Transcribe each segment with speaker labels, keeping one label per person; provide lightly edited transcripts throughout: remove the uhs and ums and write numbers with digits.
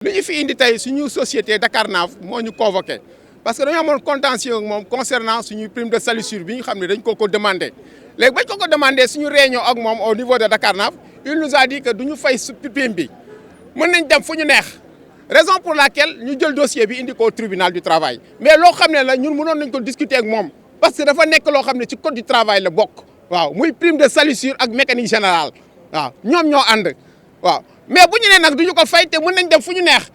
Speaker 1: li ñu fi indi tey suñu société Dakarnave moo ñu convoqué parce que dañoo amoon contentieux ak moom concernant suñu prime de salissure bi ñu xam ne dañ ko demandé léegi bañ ko demandé suñu réunion ak moom au niveau de Dakarnave il nous a dit que duñu fay su prime bi mën nañ dem fu ñu neex raison pour laquelle ñu jël dossier bi indi ko au tribunal du travail mais loo xam ne la ñun mënoon nañ ko discuter ak moom parce que dafa nekk loo xam ne ci code du travail la bokk waaw muy prime de salissure ak mécanique générale waaw ñoom ñoo ànd waaw mais bu ñu nee nag duñu ko fay te mën nañ dem fu ñu neex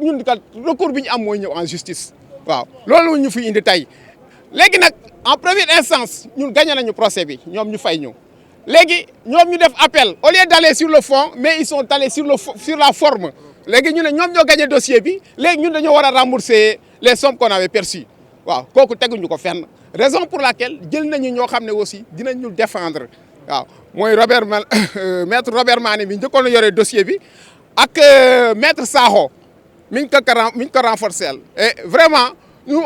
Speaker 1: ñun kat recours bi ñu am mooy ñëw en justice waaw loolu ñu fi indi tey léegi nag en première instance ñun gagné nañu procès bi ñoom ñu fay ñu léegi ñoom ñu def appel au lieu d'aller sur le fond mais ils sont allés sur la forme léegi ñu ne ñoom ñoo gagné dossier bi léegi ñun dañoo war a rembourser les sommes qu'on avait perçues waaw kooku teguñu ko fenn raison pour laquelle jël nañu ñoo xam ne aussi dinañ ñu défendre waaw mooy maître Robert Mané bi njëkkoon a yore dossier bi ak maître Sakho mi ngi ko renforcer et vraiment ñu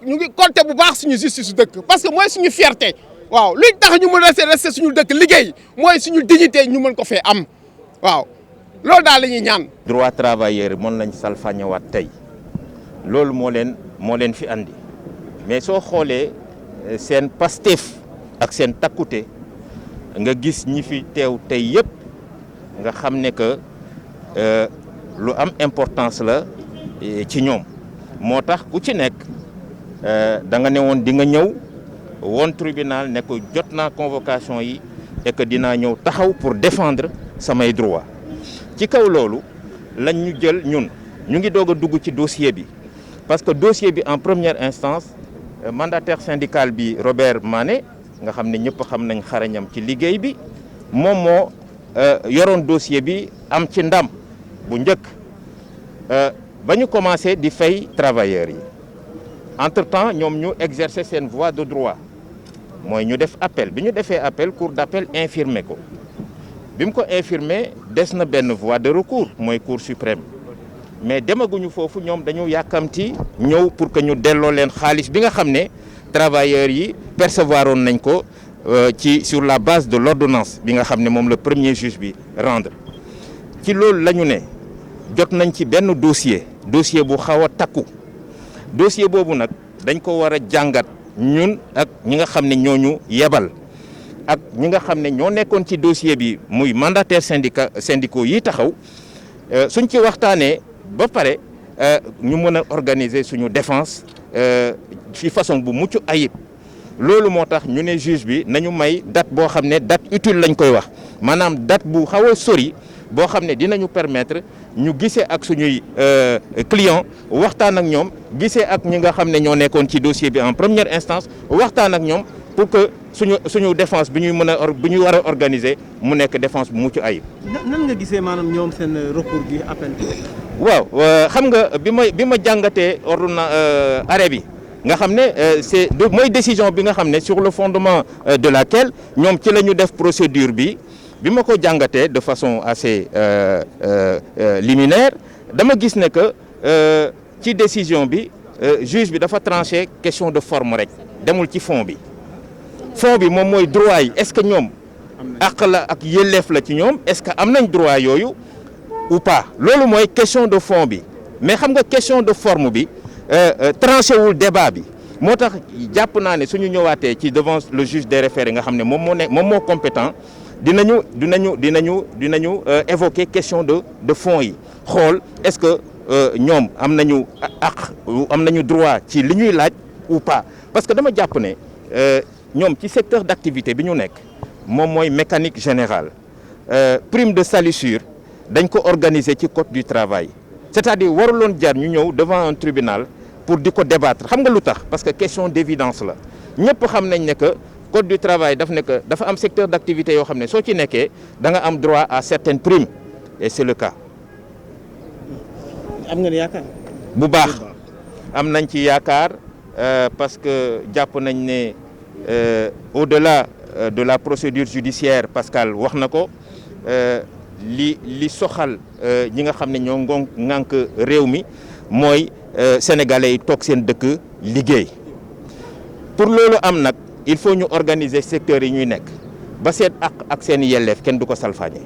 Speaker 1: ngi compter bu baax suñu justice dëkk parce que mooy suñu fierté waaw luy tax ñu mën a rester suñu dëkk liggéey mooy suñu dignité ñu mën ko fee am waaw loolu daal la ñuy ñaan.
Speaker 2: droit travailleur mën lañ salfañewaat tey loolu moo leen fi andi mais soo xoolee seen Pastef ak seen takkute nga gis ñi fi teew tey yëpp nga xam ne que lu am importance la ci ñoom moo tax ku ci nekk da nga ne woon di nga ñëw woon tribunal ne ko jot naa convocation yi et que dinaa ñëw taxaw pour défendre samay droit ci kaw loolu lañ ñu jël ñun ñu ngi doog a dugg ci dossier bi parce que dossier bi en première instance mandataire syndical bi Robert Mané nga xam ne ñëpp xam nañ xarañam ci liggéey bi moom moo yoroon dossier bi am ci ndam bu njëkk ba ñu commencé di fay travailleurs yi entre-temps ñoom ñu exercer seen voie de droit mooy ñu def appel bi ñu defee appel cour d'appel infirmé ko bi mu ko infirmé des na benn voie de recours mooy cour suprême mais demaguñu foofu ñoom dañu yàkkamti ñëw pour que ñu delloo leen xaalis bi nga xam ne travailleurs yi percevoir woon nañ ko sur la base de l'ordonnance bi nga xam ne moom le premier juge bi rendre ci loolu la ñu ne jot nañ ci benn dossier bu xaw a takku dossier boobu nag dañ ko war a jàngat ñun ak ñi nga xam ne ñooñu yebal ak ñi nga xam ne ñoo nekkoon ci dossier bi muy mandataire syndicaux yi taxaw suñ ci waxtaanee ba pare ñu mën a organiser suñu défense ci façon bu mucc ayib loolu moo tax ñu ne juge bi nañu may date boo xam ne date utile lañ koy wax maanaam date bu xaw a sori boo xam ne dinañu permettre ñu gisee ak suñuy client waxtaan ak ñoom gisee ak ñi nga xam ne ñoo nekkoon ci dossier bi en première instance waxtaan ak ñoom pour que suñu défense bi ñuy war a organiser mu nekk défense bu mucc ayib.
Speaker 3: nan nga gisee maanaam ñoom seen recours gi appel.
Speaker 2: waaw xam nga bi ma jàngatee arrêt bi nga xam ne c'est mooy décision bi nga xam ne sur le fondement de laquelle ñoom ci la ñu def procédure bi ma ko jàngatee de façon assez liminaire dama gis ne que ci décision bi juge bi dafa tranché question de forme rek demul ci fond bi moom mooy droit yi est-ce que ñoom àq la ak yelleef la ci ñoom est-ce que am nañ droit yooyu ou pas loolu mooy question de fond bi mais xam nga question de forme bi tranché wul débat bi moo tax jàpp naa ne suñu ñëwaatee ci devant le juge des référés nga xam ne moom moo compétent dinañu évoquer question de fond yi xool est-ce que ñoom am nañu àq am nañu droit ci li ñuy laaj ou pas parce que dama jàpp ne ñoom ci secteur d'activité bi ñu nekk moom mooy mécanique générale prime de salissure dañ ko organiser ci code du travail c'est-à-dire waruloon jar ñu ñëw devant un tribunal pour di ko débattre xam nga lu tax parce que question d'évidence la ñëpp xam nañ ne que code du travail dafa am secteur d'activité yoo xam ne soo ci nekkee da nga am droit à certaines primes et c'est le cas.
Speaker 3: am nga yaakaar.
Speaker 2: bu baax am nañ ci yaakaar parce que jàpp nañ ne au-delà de la procédure judiciaire Pascal wax na ko li soxal ñi nga xam ne ñoo ŋànk réew mi mooy sénégalais yi toog seen dëkk liggéey pour loolu am nag il faut ñu organiser secteurs yi ñuy nekk ba seen ak seen yelleef kenn du ko salfaañe